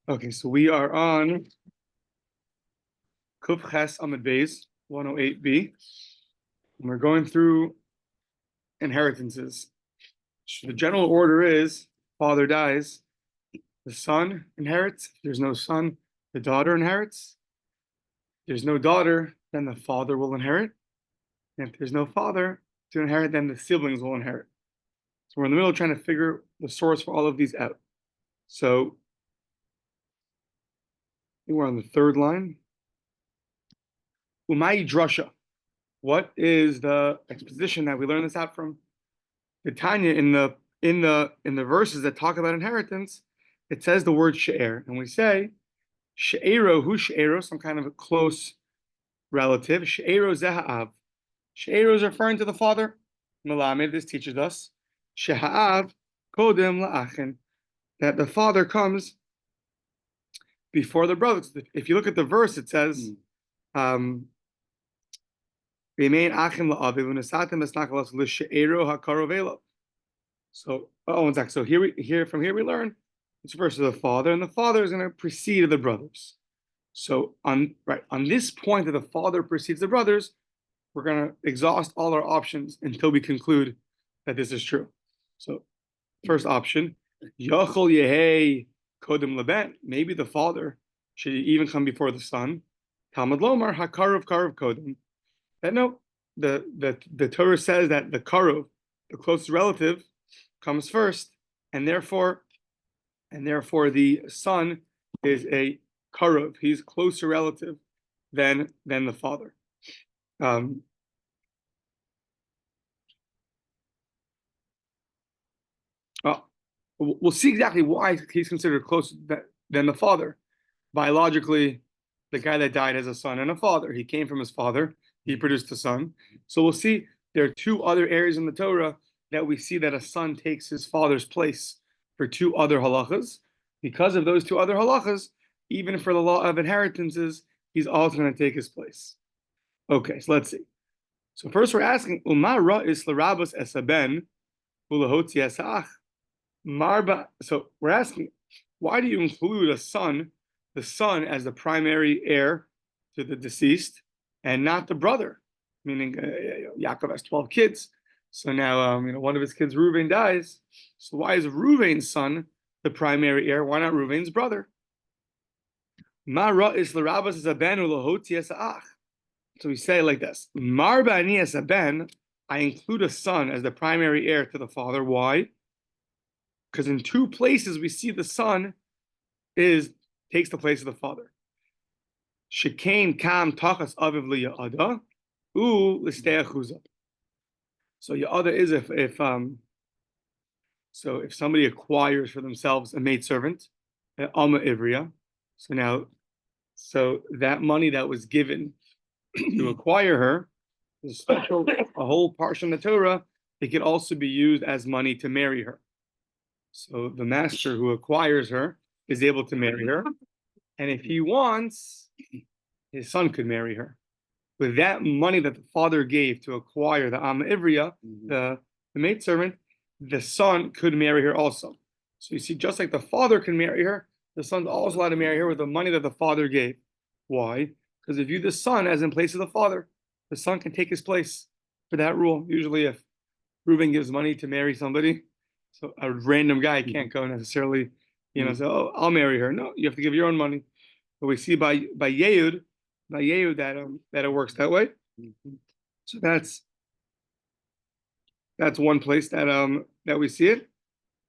Okay, so we are on Kuf Ches Amud Beis 108b, and we're going through inheritances. So the general order is: father dies, the son inherits. If there's no son, the daughter inherits. If there's no daughter, then the father will inherit. And if there's no father to inherit, then the siblings will inherit. So we're in the middle trying to figure the source for all of these out. So we're on the third line. Umay drasha. What is the exposition that we learn this out from? The Tanya in the verses that talk about inheritance, it says the word she'er, and we say she'ero hu she'ero, some kind of a close relative. She'ero zeha'av. She'ero is referring to the father. Melamed, this teaches us sheha'av kodem la'achin, that the father comes before the brothers. If you look at the verse, it says, "Remain achim la'aviv u'nesatem esnakalos l'she'ero hakarovelo." So, so from here we learn this verse of the father, and the father is going to precede the brothers. So on this point that the father precedes the brothers, we're going to exhaust all our options until we conclude that this is true. So, first option, Yachol Yehei Kodem Leben. Maybe the father should even come before the son. Talmud Lomar Hakarov Karov Kodem. That no, the Torah says that the Karov, the closest relative, comes first, and therefore the son is a Karov. He's closer relative than the father. We'll see exactly why he's considered closer than the father. Biologically, the guy that died has a son and a father. He came from his father. He produced a son. So we'll see there are two other areas in the Torah that we see that a son takes his father's place for two other halachas. Because of those two other halachas, even for the law of inheritances, he's also going to take his place. Okay, so let's see. So first we're asking, Umar is larabas esaben ulahotzi esach. Marba. So we're asking, why do you include the son, as the primary heir to the deceased, and not the brother? Meaning, Yaakov has 12 kids. So now, one of his kids, Reuven, dies. So why is Reuven's son the primary heir? Why not Reuven's brother? Mara is l'rabas is a ben u'lohoti esa'ach. So we say like this: Marba ani es a ben. I include a son as the primary heir to the father. Why? Because in two places we see the son takes the place of the father. Shekain kam tachas aviv liyada u l'steachuza. So yada is if somebody acquires for themselves a maidservant, alma ivria. So that money that was given to acquire her is a whole portion of the Torah. It could also be used as money to marry her. So the master who acquires her is able to marry her, and if he wants, his son could marry her. With that money that the father gave to acquire the Amma Ivriya, the maidservant, the son could marry her also. So you see, just like the father can marry her, the son's also allowed to marry her with the money that the father gave. Why? Because if you the son as in place of the father, the son can take his place for that rule. Usually if Reuben gives money to marry somebody, so a random guy can't go necessarily, say, "Oh, I'll marry her." No, you have to give your own money. But we see by Yehud that it works that way. So that's one place that we see it,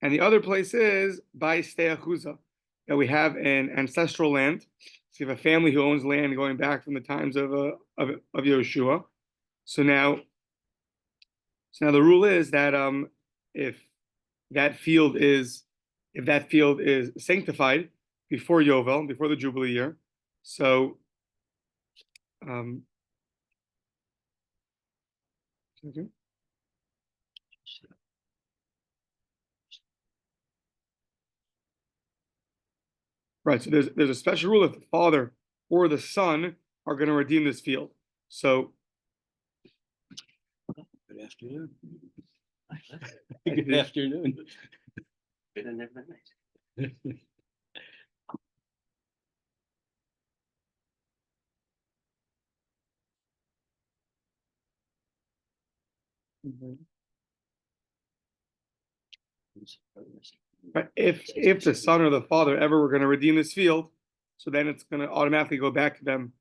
and the other place is by Steachuza, that we have an ancestral land. So you have a family who owns land going back from the times of Yehoshua. So now the rule is that if that field is sanctified before Yovel, before the Jubilee year, so right. So there's a special rule if the father or the son are going to redeem this field. So good afternoon. Good afternoon. Right? If the son or the father ever were going to redeem this field, so then it's going to automatically go back to them.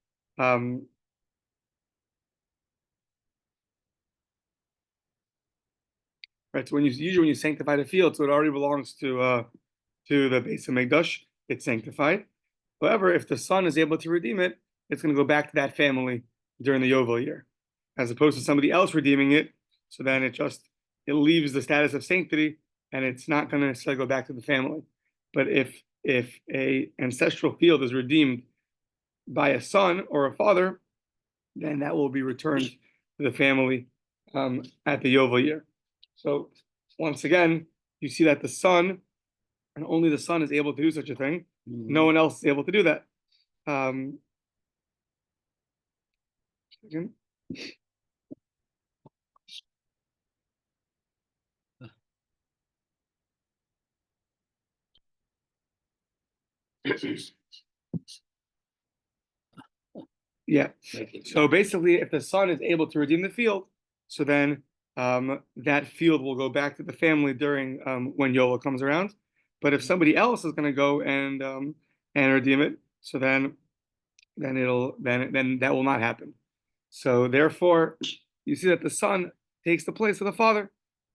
Right. So usually when you sanctify the field, so it already belongs to the base of Mikdash, it's sanctified. However, if the son is able to redeem it, it's going to go back to that family during the Yovel year, as opposed to somebody else redeeming it. So then it leaves the status of sanctity, and it's not going to necessarily go back to the family. But if a ancestral field is redeemed by a son or a father, then that will be returned to the family at the Yovel year. So once again, you see that the son, and only the son, is able to do such a thing. No one else is able to do that. Yeah. So basically, if the son is able to redeem the field, so then that field will go back to the family during when Yola comes around. But if somebody else is going to go and redeem it, so then that will not happen. So therefore, you see that the son takes the place of the father.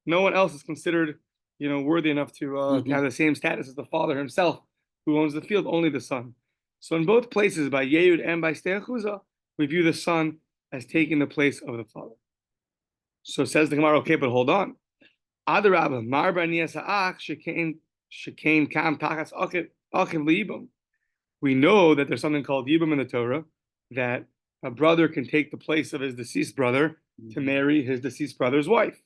No one else is considered, worthy enough to have the same status as the father himself, who owns the field. Only the son. So in both places, by Yehud and by Steachuza, we view the son as taking the place of the father. So says the Gemara, okay, but hold on. Adarabba, Marba Niasa'ach, Shekain Kam Tachas Achiv Liibum. We know that there's something called Yibum in the Torah, that a brother can take the place of his deceased brother to marry his deceased brother's wife.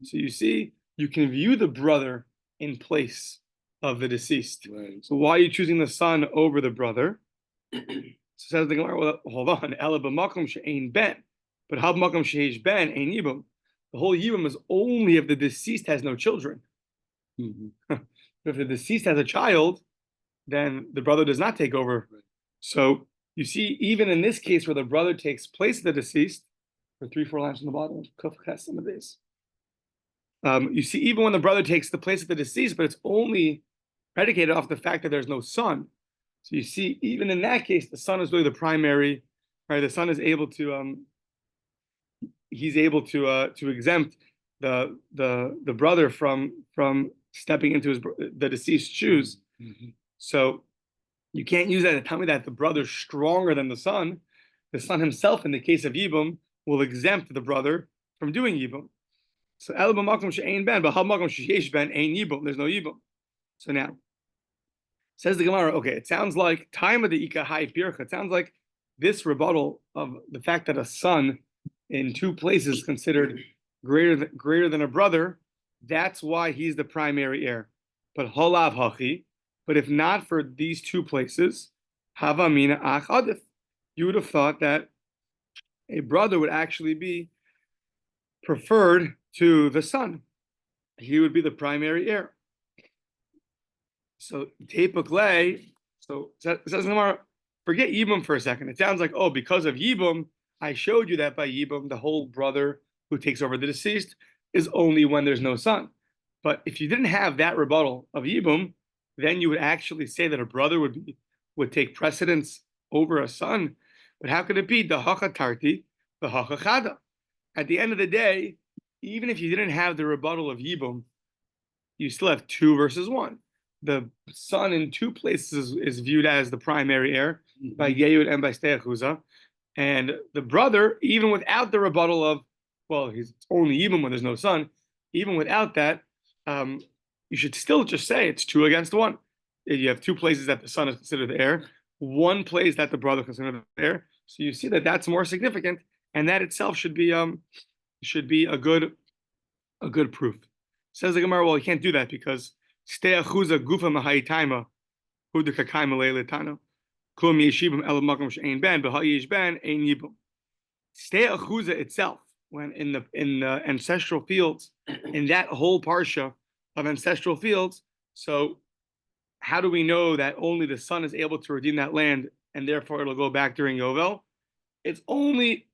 So you see, you can view the brother in place of the deceased. Right. So why are you choosing the son over the brother? So says the Gemara, well, hold on. Ela b'makom she'ein ben, but hab makom she'eish ben ein yibum. The whole yibum is only if the deceased has no children. If the deceased has a child, then the brother does not take over. Right. So you see, even in this case where the brother takes place of the deceased, for 3-4 lines on the bottom, on the base. You see, even when the brother takes the place of the deceased, but it's only predicated off the fact that there's no son. So you see, even in that case, the son is really the primary, right? The son is able to he's able to exempt the brother from stepping into the deceased's shoes. So you can't use that to tell me that the brother's stronger than the son. The son himself, in the case of Yibum, will exempt the brother from doing Yibum. So El b'makom she'ein ben, but hal makom she'yesh ben ein Yibum. There's no Yibum. So now, says the Gemara, okay, it sounds like time of the Ika Hai Pircha. It sounds like this rebuttal of the fact that a son in two places is considered greater than a brother, that's why he's the primary heir. But holav hachi, but if not for these two places, hava mina ach adif, you would have thought that a brother would actually be preferred to the son. He would be the primary heir. So tepaklei. So says Gemara, forget Yibum for a second. It sounds like, because of Yibum, I showed you that by Yibum, the whole brother who takes over the deceased is only when there's no son. But if you didn't have that rebuttal of Yibum, then you would actually say that a brother would take precedence over a son. But how could it be the hacha tarti, the hacha chada? At the end of the day, even if you didn't have the rebuttal of Yibum, you still have 2 versus 1. The son in 2 places is viewed as the primary heir by Yehud and by Steachuza. And the brother, even without the rebuttal of, he's only Yibum when there's no son, even without that, you should still just say it's 2 against 1. You have 2 places that the son is considered the heir, 1 place that the brother is considered the heir. So you see that that's more significant, and that itself should be a good proof. Says the Gemara, you can't do that because Steachuza gufa mahayitaima hudikakaima leiletano klum yeshibim el makom she'ein ben b'hayish ben ein yibum. Steachuza itself, when in the ancestral fields, in that whole parsha of ancestral fields, So how do we know that only the son is able to redeem that land and therefore it'll go back during Yovel? It's only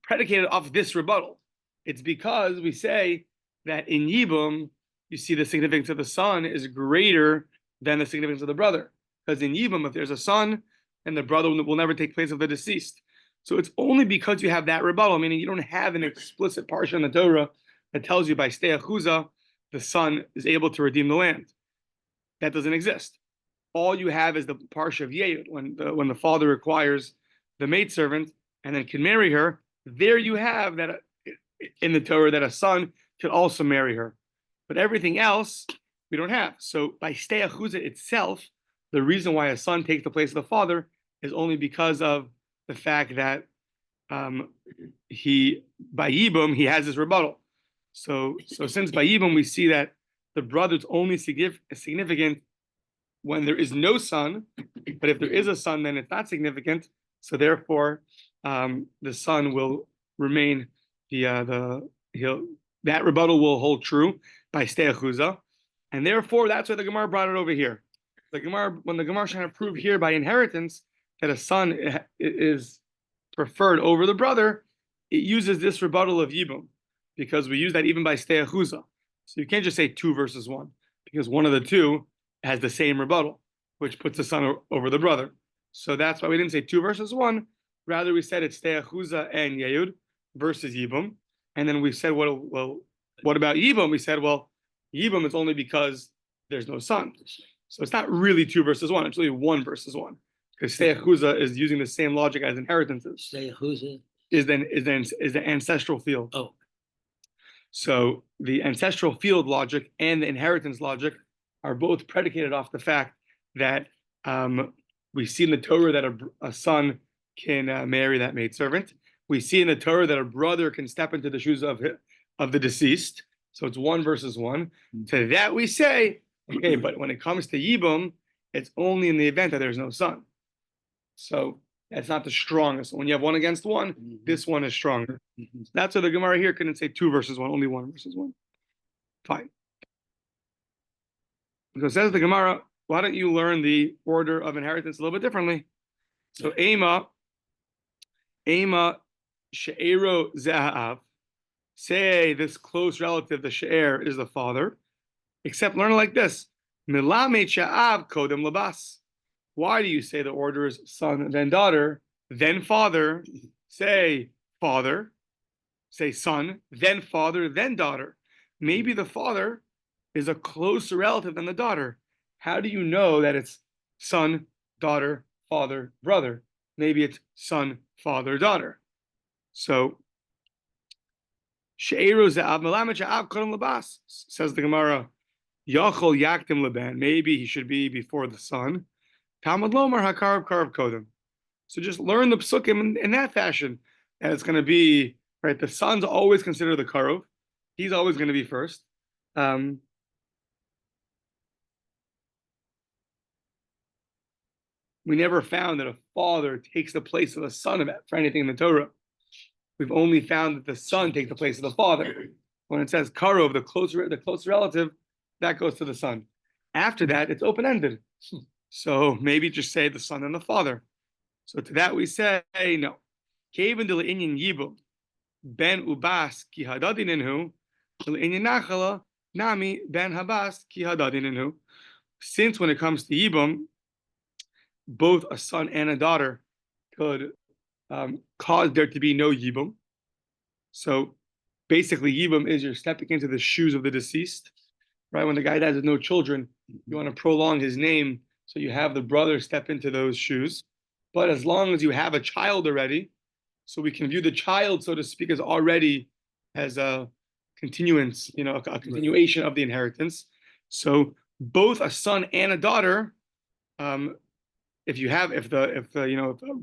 predicated off this rebuttal. It's because we say that in Yibum, you see the significance of the son is greater than the significance of the brother. Because in Yibum, if there's a son, then the brother will never take place of the deceased. So it's only because you have that rebuttal, meaning you don't have an explicit parsha in the Torah that tells you by stei achuza, the son is able to redeem the land. That doesn't exist. All you have is the parsha of Yehud, when the father requires the maidservant and then can marry her. There you have that in the Torah that a son could also marry her. But everything else we don't have. So by stei achuza itself, the reason why a son takes the place of the father is only because of the fact that he by Yibum he has this rebuttal. So since by Yibum we see that the brother is only significant when there is no son, but if there is a son, then it's not significant. So therefore, the son will remain that rebuttal will hold true by stei achuza, and therefore that's why the Gemara brought it over here. The Gemara, when the Gemara is trying to prove here by inheritance that a son is preferred over the brother, it uses this rebuttal of Yibum, because we use that even by stei achuza. So you can't just say 2 versus 1, because one of the two has the same rebuttal, which puts the son over the brother. So that's why we didn't say 2 versus 1. Rather, we said it's stei achuza and Yehud versus Yibum. And then we said, well, what about Yibum? We said, well, Yibum is only because there's no son. So it's not really 2 versus 1. It's really 1 versus 1. Because stei achuza is using the same logic as inheritances. Stei achuza is the ancestral field. Oh. So the ancestral field logic and the inheritance logic are both predicated off the fact that we see in the Torah that a son can marry that maidservant. We see in the Torah that a brother can step into the shoes of the deceased. So it's 1 versus 1. To that we say, okay, but when it comes to Yibum, it's only in the event that there's no son. So that's not the strongest. When you have 1 against 1, this one is stronger. That's why the Gemara here couldn't say 2 versus 1, only 1 versus 1. Fine. So says the Gemara, why don't you learn the order of inheritance a little bit differently? So Ema She'ero Zeha'av. Say this close relative, the She'er, is the father. Except learn it like this. Milamed Sha'av Kodem Labas. Why do you say the order is son, then daughter, then father? Say father, say son, then father, then daughter. Maybe the father is a closer relative than the daughter. How do you know that it's son, daughter, father, brother? Maybe it's son, father, daughter. So, says the Gemara, Yachol Yaktim Leben. Maybe he should be before the son. Talmud Lomar Hakarav Karav Kodem. So just learn the psukim in that fashion. And it's going to be, right, the son's always considered the Karav. He's always going to be first. We never found that a father takes the place of the son for anything in the Torah. We've only found that the son takes the place of the father. When it says Karov, the close relative, that goes to the son. After that, it's open-ended. So maybe just say the son and the father. So to that we say, no. Ben ubas ki hadadinenhu, nachala nami ben habas ki hadadinenhu. Since when it comes to Yibum, both a son and a daughter could cause there to be no Yibum. So basically, Yibum is you're stepping into the shoes of the deceased, right? When the guy dies with no children, you want to prolong his name, so you have the brother step into those shoes. But as long as you have a child already, so we can view the child, so to speak, as already as a continuance, a continuation of the inheritance. So both a son and a daughter, if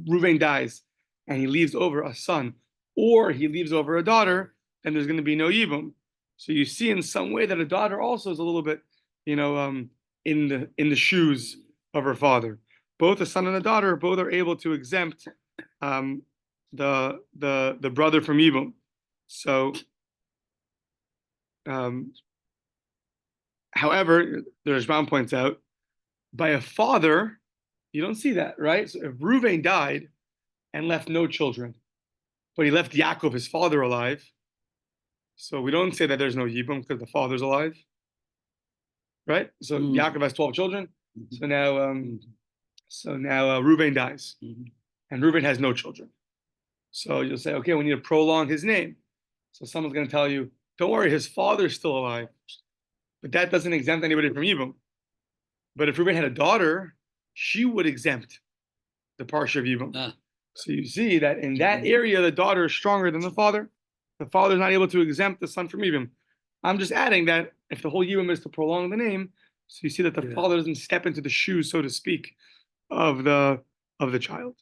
Reuven dies and he leaves over a son, or he leaves over a daughter, then there's going to be no Yibum. So you see in some way that a daughter also is a little bit, in the shoes of her father. Both a son and a daughter, both are able to exempt the brother from Yibum. So However, the Rashbam points out, by a father, you don't see that, right? So if Reuven died and left no children, but he left Yaakov, his father, alive, so we don't say that there's no Yibum because the father's alive, right? So Yaakov has 12 children. So now Reuven dies, and Reuven has no children. So you'll say, okay, we need to prolong his name. So someone's going to tell you, don't worry, his father's still alive, but that doesn't exempt anybody from Yibum. But if Reuven had a daughter, she would exempt the parsha of Yibum. So you see that in that area, the daughter is stronger than the father. The father is not able to exempt the son from Yibum. I'm just adding that if the whole Yibum is to prolong the name, so you see that the father doesn't step into the shoes, so to speak, of the child.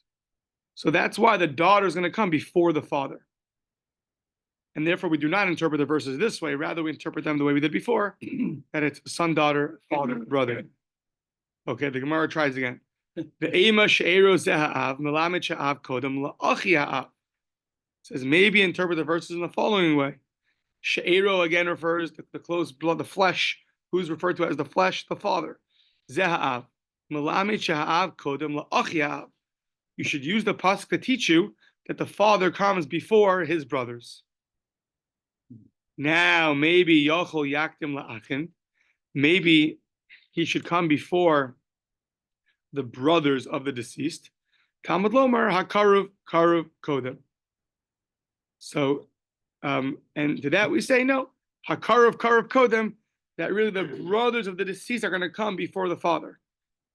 So that's why the daughter is going to come before the father. And therefore, we do not interpret the verses this way. Rather, we interpret them the way we did before, that it's son, daughter, father, brother. Okay, the Gemara tries again. Says maybe interpret the verses in the following way. She'ero again refers to the close blood, the flesh. Who's referred to as the flesh? The father. Zeha'av. You should use the pasuk to teach you that the father comes before his brothers. Now, maybe Yochol Yakdim La'achin. Maybe he should come before the brothers of the deceased. Talmud Lomar HaKaruv Kodem. So, and to that we say no. HaKaruv Kodem, that really the brothers of the deceased are going to come before the father.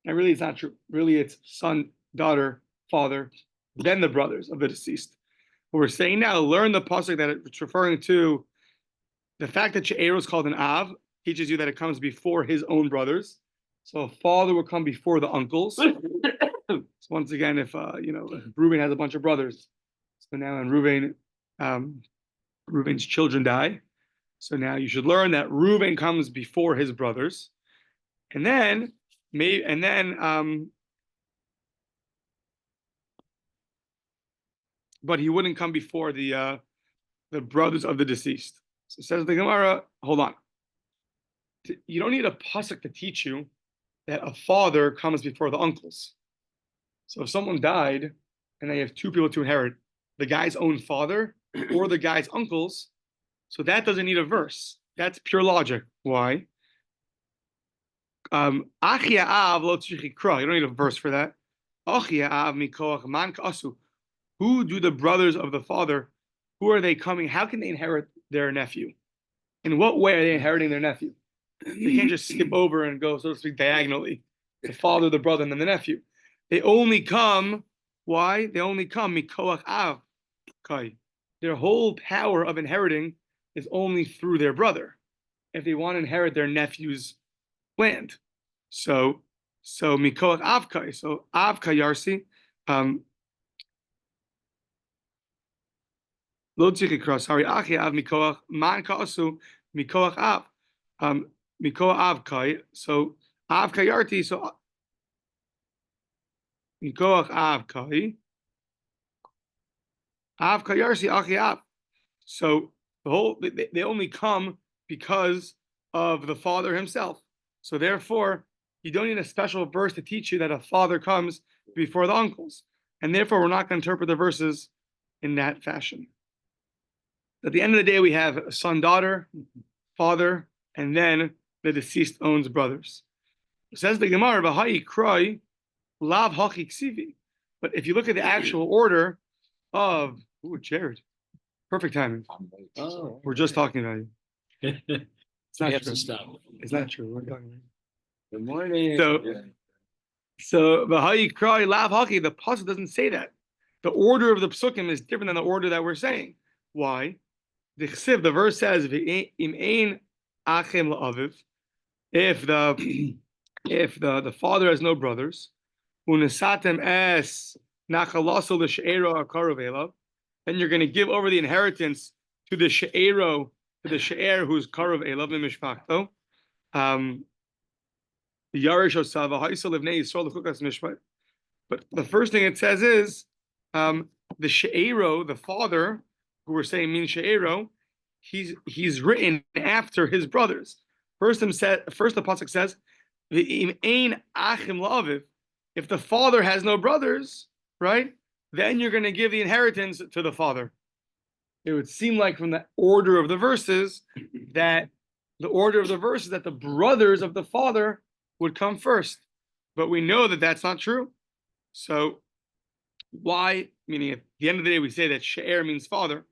And really it's not true. Really it's son, daughter, father, then the brothers of the deceased. What we're saying now, learn the pasuk that it's referring to. The fact that She'ero is called an Av teaches you that it comes before his own brothers. So a father will come before the uncles. So once again, if Reuben has a bunch of brothers, so now when Reuben's children die, so now you should learn that Reuben comes before his brothers, but he wouldn't come before the brothers of the deceased. So says the Gemara, hold on. You don't need a pasuk to teach you that a father comes before the uncles. So if someone died and they have two people to inherit, the guy's own father or the guy's uncles, so that doesn't need a verse. That's pure logic. Why? You don't need a verse for that. Who do the brothers of the father, who are they coming? How can they inherit their nephew? In what way are they inheriting their nephew? They can't just skip over and go, so to speak, diagonally. The father, the brother, and then the nephew. They only come, why? They only come mikoach av kai. Their whole power of inheriting is only through their brother. If they want to inherit their nephew's land. So mikoach av kai. So av kai yarsi. Lo tzikikra. Sorry, achi av mikoach man kaasu mikoach av. Mikoach av kai. So av kai yarti. So mikoach av kai. Av kai yarsi achi av. So the whole they only come because of the father himself. So therefore, you don't need a special verse to teach you that a father comes before the uncles. And therefore, we're not going to interpret the verses in that fashion. At the end of the day, we have a son, daughter, father, and then the deceased owns brothers. It says the Gemara, "V'hayi kroi lav hachi ksivi." But if you look at the actual order of, Jared, perfect timing. Oh, we're just talking about you. It's not true. It's not true. We're talking about you. Good morning. So v'hayi kroi lav hachi. The pasuk doesn't say that. The order of the psukim is different than the order that we're saying. Why? The verse says, "Im ein achem la'aviv." If the father has no brothers, unesatem es nachalaso l'she'ero akaruv elav, then you're going to give over the inheritance to the she'ero, to the she'er who's karuv elav in mishpachto. The yarish osav ha'isol livnei yisrael l'chukas mishpat. But the first thing it says is the she'ero, the father, who we're saying means she'ero, he's written after his brothers. First the pasuk says, "V'im ein achim la'aviv." If the father has no brothers, right, then you're going to give the inheritance to the father. It would seem like from the order of the verses that the brothers of the father would come first, but we know that that's not true. So why? Meaning, at the end of the day, we say that she'er means father,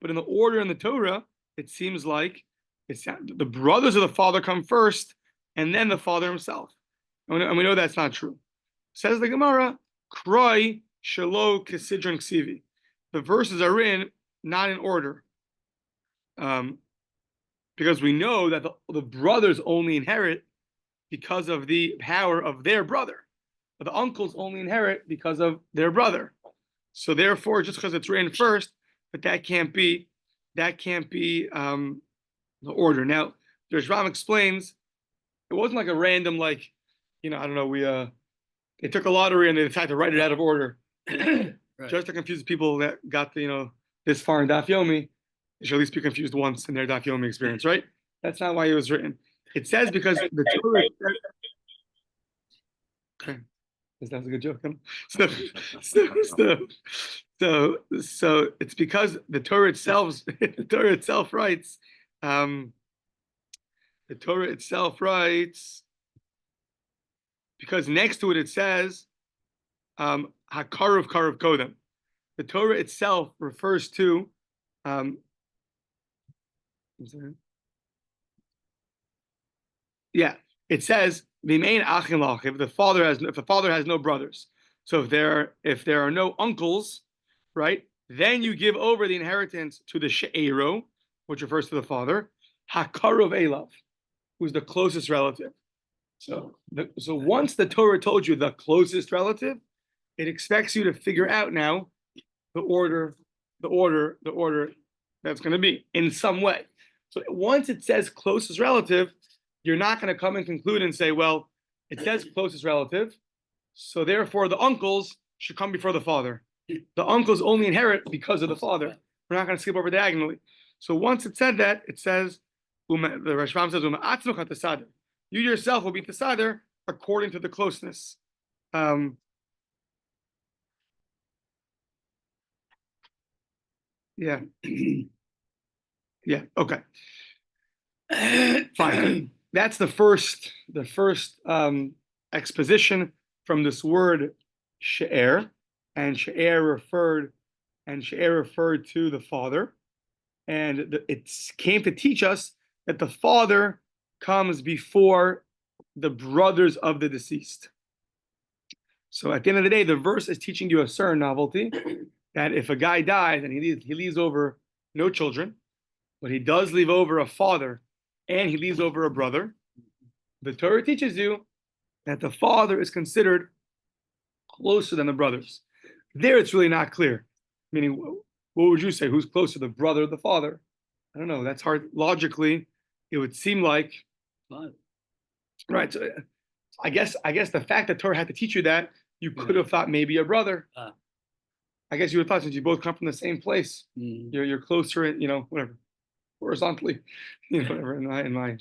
but in the order in the Torah, it seems like the brothers of the father come first, and then the father himself, and we know that's not true. Says the Gemara, "Kroi shelo kesidron ksivi." The verses are not in order, because we know that the brothers only inherit because of the power of their brother, but the uncles only inherit because of their brother. So therefore, just because it's written first, but that can't be the order. Now, the Rashbam explains it wasn't like a random, like, I don't know, they took a lottery and they decided to write it out of order. Right. Just to confuse people that got this far in Daf Yomi. They should at least be confused once in their Daf Yomi experience, right? That's not why it was written. It says because the Torah. Okay, that's a good joke. So it's because the Torah itself writes. The Torah itself writes, because next to it says Hakaruv Karuv Kodem. The Torah itself refers to it says V'mein Achim Lach, if the father has no brothers. So if there are no uncles, right, then you give over the inheritance to the She'ero, which refers to the father, Hakaruv Elav, who's the closest relative. So once the Torah told you the closest relative, it expects you to figure out now the order that's going to be in some way. So once it says closest relative, you're not going to come and conclude and say, well, it says closest relative, so therefore the uncles should come before the father. The uncles only inherit because of the father. We're not going to skip over diagonally. So once it said that, it says, the Rashbam says, you yourself will be Tasader according to the closeness. Yeah. Yeah, okay. Fine. That's the first exposition from this word she'er, and she'er referred to the father, and it came to teach us that the father comes before the brothers of the deceased. So at the end of the day, the verse is teaching you a certain novelty, that if a guy dies and he leaves over no children, but he does leave over a father and he leaves over a brother, the Torah teaches you that the father is considered closer than the brothers. There it's really not clear. Meaning, what would you say? Who's closer, the brother or the father? I don't know. That's hard. Logically, it would seem like, right. So I guess the fact that Torah had to teach you that, you could have thought maybe a brother. I guess you would have thought, since you both come from the same place, you're closer, whatever, horizontally, whatever. In my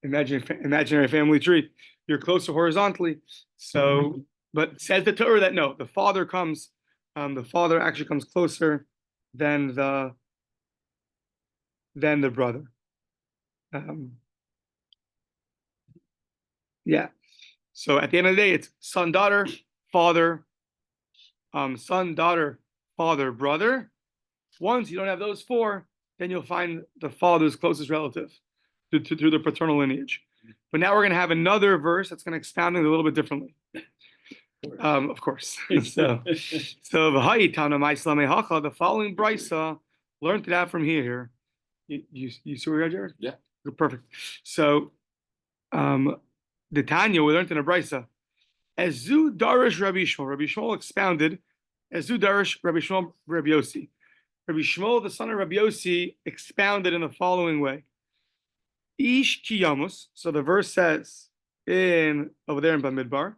imaginary family tree, you're closer horizontally. So, but says the Torah that no, the father actually comes closer than the brother. Yeah. So at the end of the day, it's son, daughter, father, son, daughter, father, brother. Once you don't have those four, then you'll find the father's closest relative through the paternal lineage. But now we're going to have another verse that's going to expound it a little bit differently. Of course. So the following brisa learned it out from here. You see where we are, Jared? Yeah. Perfect. So the Tanya, we learned in a brisa. Ezu Darish Rabbi Shmuel. Rabbi Shmuel expounded. Ezu Darish Rabbi Shmuel Rabbi Yossi. Rabbi Shmuel, the son of Rabbi Yossi, expounded in the following way. Ish kiyamus. So the verse says over there in Bamidbar,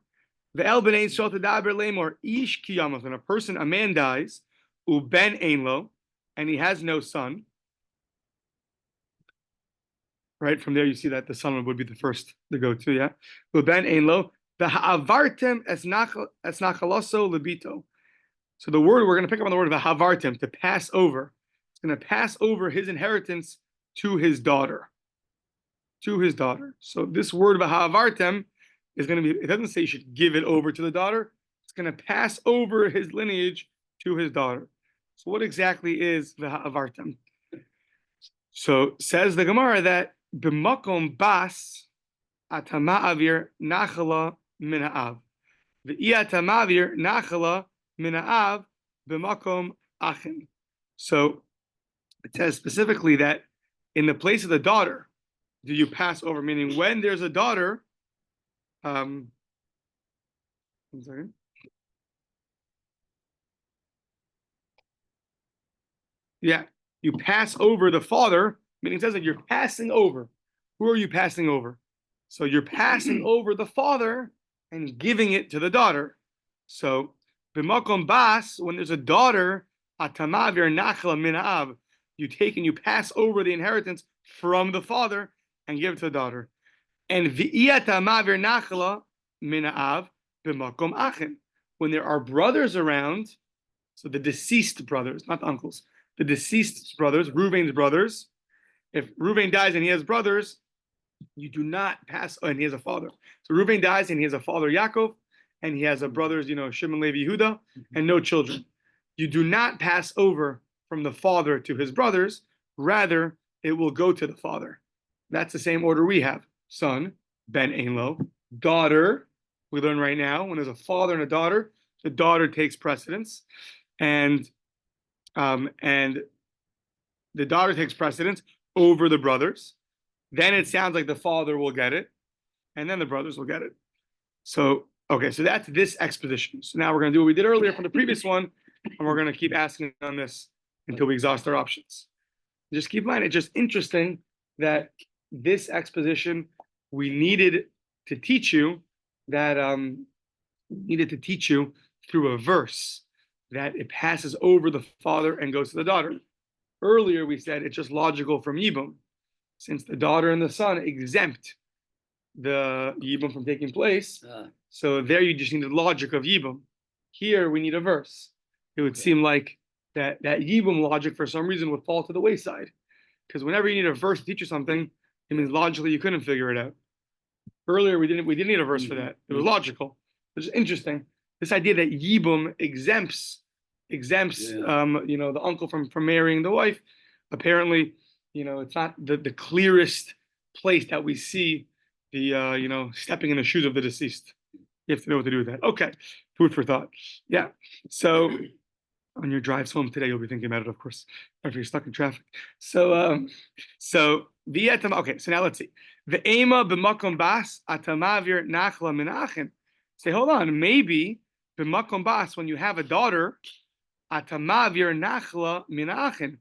the el b'nei Yisrael tedaber lemor ish kiyamus. When a man dies, uben ein lo, and he has no son. right? From there, you see that the son would be the first to go to, yeah. Uben ein lo v'ha'avartem es nachaloso libito. So the word, we're going to pick up on the word v'ha'avartem, to pass over. It's going to pass over his inheritance to his daughter. To his daughter. So this word v'ha'avartem is going to be, it doesn't say you should give it over to the daughter. It's going to pass over his lineage to his daughter. So what exactly is v'ha'avartem? So says the Gemara that b'makom bas atama'avir nachala min ha'av. V'i'atama'avir nachala min ha'av b'makom achin. So it says specifically that in the place of the daughter, do you pass over? Meaning when there's a daughter, one second. Yeah, you pass over the father, meaning it says that you're passing over. Who are you passing over? So you're passing over the father and giving it to the daughter. So b'makom bas, when there's a daughter, atamavir nachla min ha'av, you take and you pass over the inheritance from the father and give it to the daughter. And v'i'atamavir nachla min ha'av b'makom achin, when there are brothers around, so the deceased brothers, not the uncles, the deceased brothers, Reuven's brothers. If Reuven dies and he has brothers, you do not pass, and he has a father. So Reuven dies and he has a father, Yaakov, and he has a brothers, Shimon, Levi, Yehuda, and no children. You do not pass over from the father to his brothers. Rather, it will go to the father. That's the same order we have. Son, ben ein lo. Daughter, we learn right now, when there's a father and a daughter, the daughter takes precedence. And the daughter takes precedence over the brothers. Then it sounds like the father will get it, and then the brothers will get it. So, okay, so that's this exposition. So now we're going to do what we did earlier from the previous one, and we're going to keep asking on this until we exhaust our options. Just keep in mind, it's just interesting that this exposition we needed to teach you that through a verse, that it passes over the father and goes to the daughter. Earlier we said it's just logical from Yibum, since the daughter and the son exempt the Yibum from taking place. So there you just need the logic of Yibum. Here we need a verse. It would seem like that Yibum logic for some reason would fall to the wayside, because whenever you need a verse to teach you something, it means logically you couldn't figure it out. Earlier we didn't need a verse for that. It was logical. It's interesting. This idea that Yibum exempts the uncle from marrying the wife. Apparently, it's not the clearest place that we see the stepping in the shoes of the deceased. You have to know what to do with that. Okay, food for thought. Yeah. So on your drives home today, you'll be thinking about it, of course, if you're stuck in traffic. Okay, so now let's see. Ve'ema b'makom bas atamavir nachla min achin. Say, hold on, maybe b'makom bas, when you have a daughter, atamavir nachla min achin.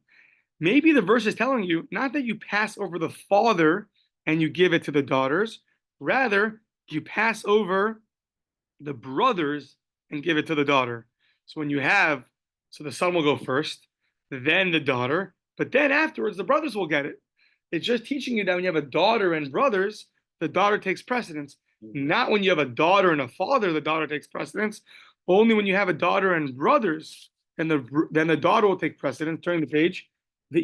Maybe the verse is telling you not that you pass over the father and you give it to the daughters, rather you pass over the brothers and give it to the daughter. So when you have, so the son will go first, then the daughter, but then afterwards the brothers will get it. It's just teaching you that when you have a daughter and brothers, the daughter takes precedence. Not when you have a daughter and a father, the daughter takes precedence. Only when you have a daughter and brothers, then the daughter will take precedence. Turn the page. But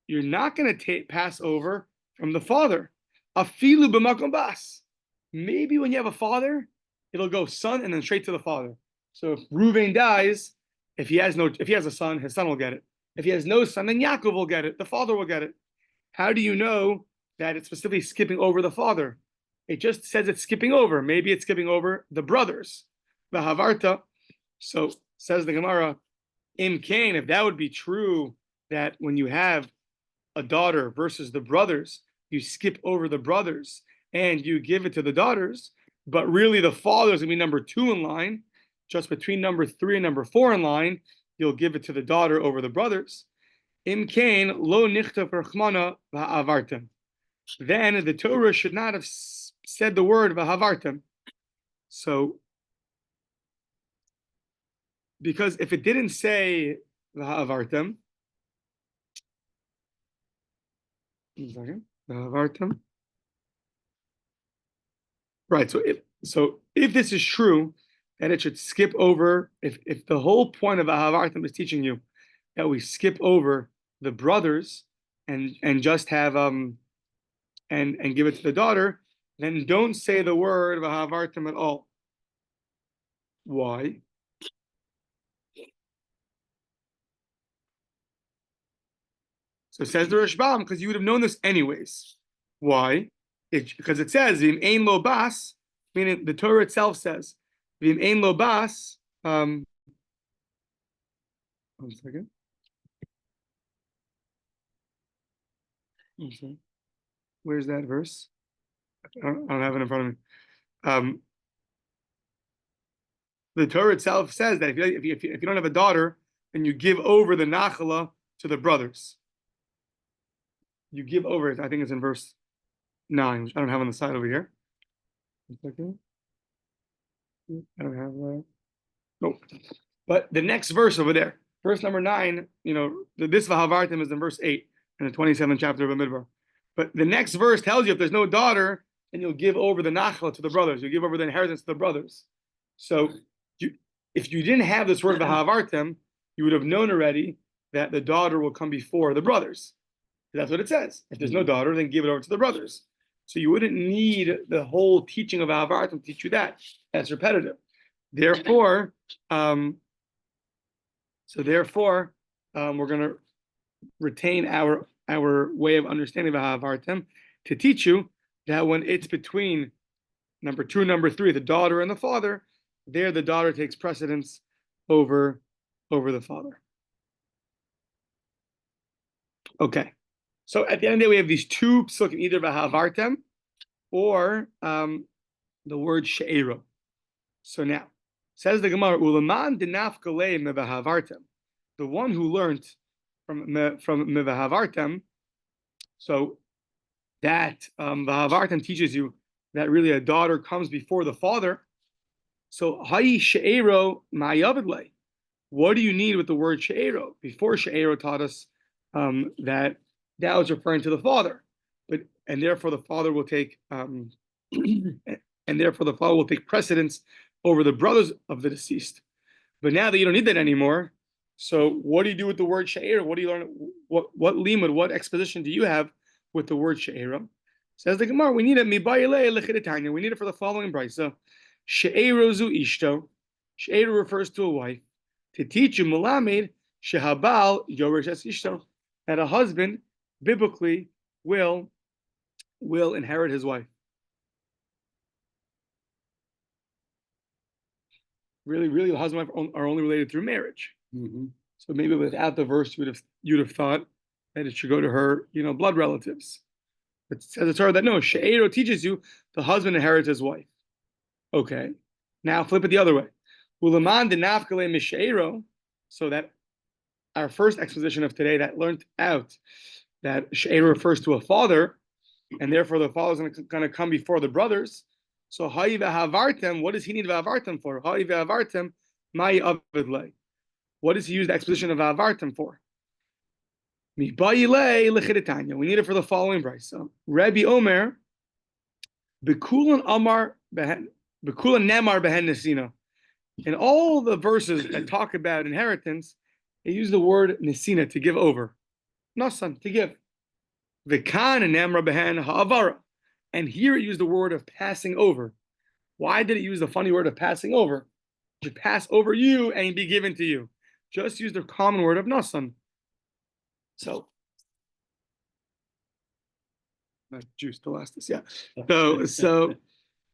you're not going to pass over from the father. Afilu b'makom bas. Maybe when you have a father, it'll go son and then straight to the father. So if Reuven dies, if he has a son, his son will get it. If he has no son, then Yaakov will get it. The father will get it. How do you know that it's specifically skipping over the father? It just says it's skipping over. Maybe it's skipping over the brothers. The Havarta. So says the Gemara, Im Kain, if that would be true, that when you have a daughter versus the brothers, you skip over the brothers and you give it to the daughters, but really the father is going to be number 2 in line, just between number 3 and number 4 in line, you'll give it to the daughter over the brothers. Im Kain lo nichtav rachmana v'havartem. Then the Torah should not have said the word v'havartem. So, because if it didn't say v'havartem, 1 second. Vahavartam. Right. So if this is true, then it should skip over. If the whole point of Vahavartam is teaching you that we skip over the brothers and just have and give it to the daughter, then don't say the word Vahavartam at all. Why? So says the Rashbam, because you would have known this anyways. Why? Because it says Vim ein lo bas, meaning the Torah itself says Vim ein lo bas. 1 second. Okay. Where's that verse? I don't have it in front of me. The Torah itself says that if you don't have a daughter, then you give over the nachala to the brothers. You give over it. I think it's in verse 9, which I don't have on the side over here. 1 second. I don't have that. Nope. But the next verse over there, verse number 9, this Vahavartim is in verse 8 in the 27th chapter of Midbar. But the next verse tells you if there's no daughter, then you'll give over the nachla to the brothers. You give over the inheritance to the brothers. So if you didn't have this word Vahavartim, you would have known already that the daughter will come before the brothers. That's what it says. If there's no daughter, then give it over to the brothers. So you wouldn't need the whole teaching of Vahavartim to teach you that. That's repetitive. Therefore, we're going to retain our way of understanding Vahavartim to teach you that when it's between number 2 and number 3, the daughter and the father, there the daughter takes precedence over the father. Okay. So at the end of the day, we have these two psukim, either Vahavartim or the word she'ero. So now, says the Gemara, Ulaman dinafkalei mevahavartim. The one who learned from mevahavartim, so that Vahavartim teaches you that really a daughter comes before the father. So hayi she'ero ma'yavidlei. What do you need with the word she'ero? Before she'ero taught us that was referring to the father, and therefore the father will take precedence over the brothers of the deceased. But now that you don't need that anymore, so what do you do with the word she'ero? What do you learn? What limud, what exposition do you have with the word she'ero? Says the Gemara, we need it mibayilei lechidetanya. We need it for the following brisa. She'ero zu ishto. She'ero refers to a wife. To teach you melamed shehabal yoresh es ishto, that a husband biblically will inherit his wife. Really, the husband and wife are only related through marriage. Mm-hmm. So maybe without the verse, you'd have thought that it should go to her, blood relatives. But it says the Torah that no, she'ero teaches you the husband inherits his wife. Okay, now flip it the other way. Ulaman denafkale mishe'ero, so that our first exposition of today that learned out that she'ero refers to a father, and therefore the father is going to come before the brothers. So ha'i v'havartem, what does he need v'havartem for? Ha'i v'havartem ma'i avidlei. What does he use the exposition of v'havartem for? Mi ba'ilei l'chidetanya. We need it for the following brisa. Rabbi Omer, bekulan amar behen, bekulan nemar behen nesina. In all the verses that talk about inheritance, they use the word nesina, to give over. Nasan, to give. V'kan nemar behen ha'avara. And here it used the word of passing over. Why did it use the funny word of passing over? It should pass over you and be given to you. Just use the common word of nasan. So, not juice to last us, yeah. So,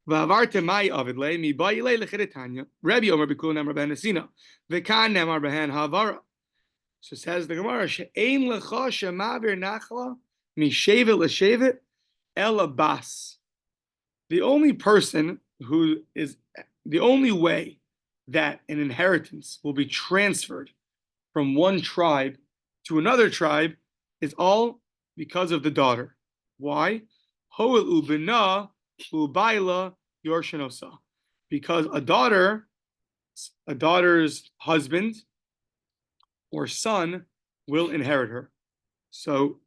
V'avartem mai avidlei mi ba'ilei l'chidetanya. Rabbi Omer b'kul nemar b'hen nesina. V'kan nemar b'hen ha'avara. So says the Gemara, she'ein lecha shemavir nachla mi shevet l'shevet ela bas. The only way that an inheritance will be transferred from one tribe to another tribe is all because of the daughter. Why? Hoel ubina ubaila yorshanosa. Because a daughter's husband or son will inherit her. So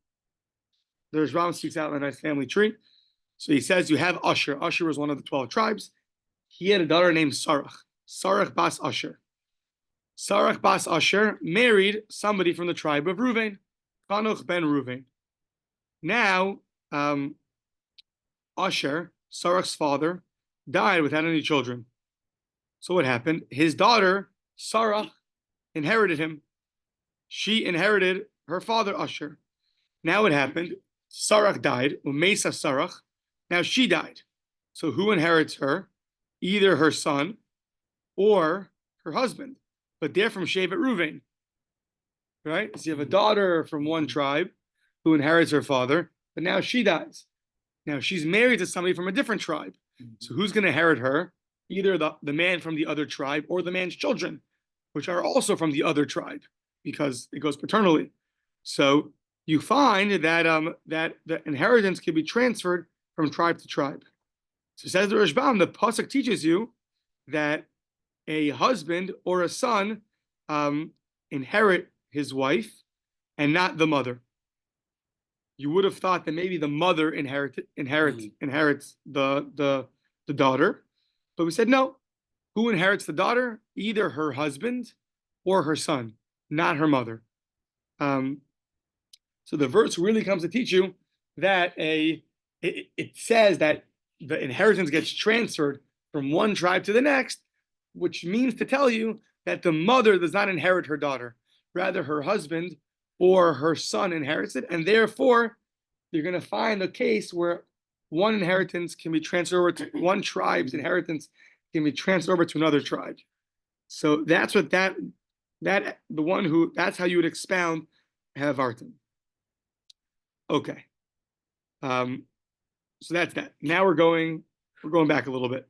the Rambam speaks out in a nice family tree. So he says you have Asher. Asher was one of the 12 tribes. He had a daughter named Sarach. Sarach bas Asher. Sarach bas Asher married somebody from the tribe of Reuven. Chanuch ben Reuven. Now, Asher, Sarach's father, died without any children. So what happened? His daughter, Sarach, inherited him. She inherited her father, Asher. Now what happened? Sarach died, Umesa Sarach. Now she died. So who inherits her? Either her son or her husband. But they're from Shevet Reuven. Right? So you have a daughter from one tribe who inherits her father, but now she dies. Now she's married to somebody from a different tribe. So who's going to inherit her? Either the man from the other tribe or the man's children, which are also from the other tribe, because it goes paternally. So you find that that the inheritance can be transferred from tribe to tribe. So says the Rashbam, the pasuk teaches you that a husband or a son inherit his wife and not the mother. You would have thought that maybe the mother inherits the daughter, but we said no. Who inherits the daughter? Either her husband or her son, not her mother. So the verse really comes to teach you that it says that the inheritance gets transferred from one tribe to the next, which means to tell you that the mother does not inherit her daughter. Rather, her husband or her son inherits it, and therefore, you're going to find a case where one inheritance can be transferred over to one tribe's inheritance can be transferred over to another tribe. So that's what that's how you would expound Havartim. Okay. So that's that. Now we're going back a little bit.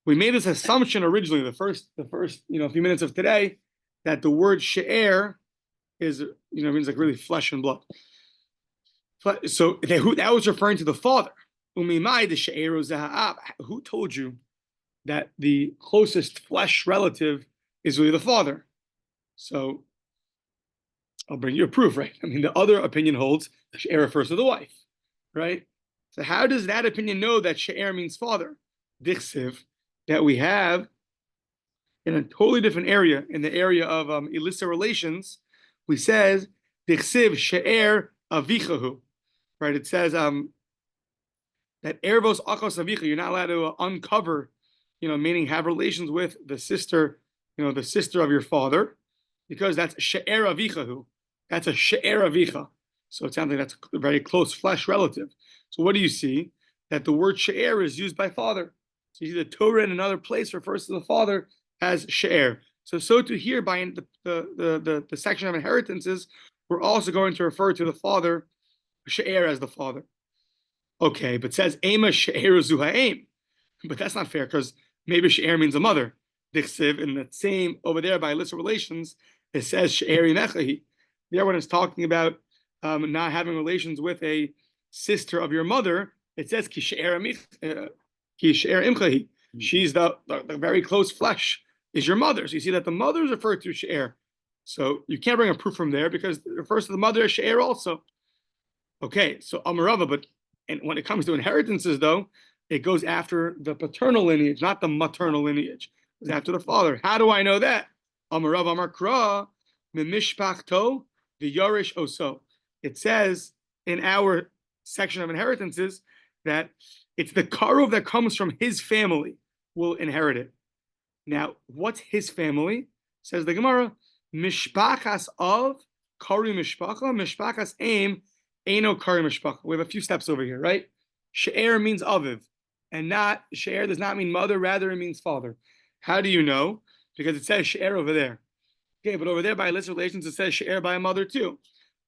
We made this assumption originally, the first few minutes of today, that the word she'er is means like really flesh and blood. So that was referring to the father. Umimai the she'er zahab. Who told you that the closest flesh relative is really the father? So I'll bring you a proof, right? I mean, the other opinion holds she'er refers to the wife, right? So how does that opinion know that she'er means father? Dichsiv, that we have in a totally different area, in the area of illicit relations, we says dichsiv she'er avichahu, right? It says that ervos achos avicha, you're not allowed to uncover, meaning have relations with the sister, the sister of your father, because that's she'er avichahu. That's a she'er avicha. So it sounds like that's a very close flesh relative. So what do you see? That the word she'er is used by father. So you see the Torah in another place refers to the father as she'er. So too here by the section of inheritances, we're also going to refer to the father, she'er, as the father. Okay, but it says ema she'er zuha'im. But that's not fair, because maybe she'er means a mother. Dichsiv, in the same over there by illicit relations, it says she'er imechahi. There when it's talking about not having relations with a sister of your mother, it says ki she'er imchahi. She's the very close flesh is your mother. So you see that the mother is referred to she'er. So you can't bring a proof from there because it refers to the mother as she'er also. Okay, so Amarava, but when it comes to inheritances, though, it goes after the paternal lineage, not the maternal lineage. It's after the father. How do I know that? Amarav Amar Kra, Mimishpachto, the Yorish Oso. It says in our section of inheritances that it's the karov that comes from his family will inherit it. Now, what's his family? Says the Gemara, Mishpachas of Kari Mishpacha, Mishpachas Aim, Eino Kari Mishpacha. We have a few steps over here, right? She'er means aviv, and not she'er does not mean mother, rather it means father. How do you know? Because it says she'er over there. Okay, but over there by illicit relations it says she'er by a mother too.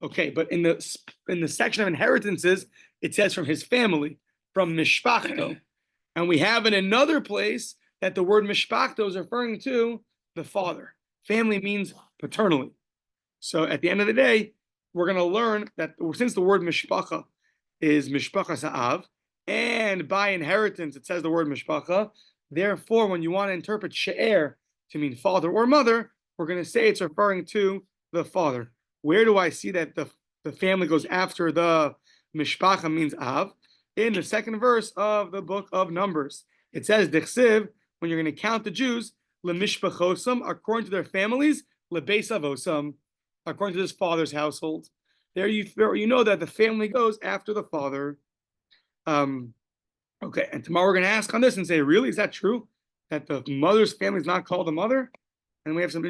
Okay, but in the section of inheritances it says from his family, from mishpachto, and we have in another place that the word mishpachto is referring to the father. Family means paternally. So at the end of the day, we're going to learn that since the word mishpacha is mishpacha sa'av, and by inheritance it says the word mishpacha, therefore when you want to interpret she'er to mean father or mother, we're going to say it's referring to the father. Where do I see that the family goes after the Mishpacha means Av. In the second verse of the book of Numbers, it says, Dechsiv, when you're going to count the Jews, Lemishpachosam, according to their families, Lebeis Avosam, according to his father's household. There you know that the family goes after the father. Okay, and tomorrow we're going to ask on this and say, really, is that true? That the mother's family is not called the mother? And we have some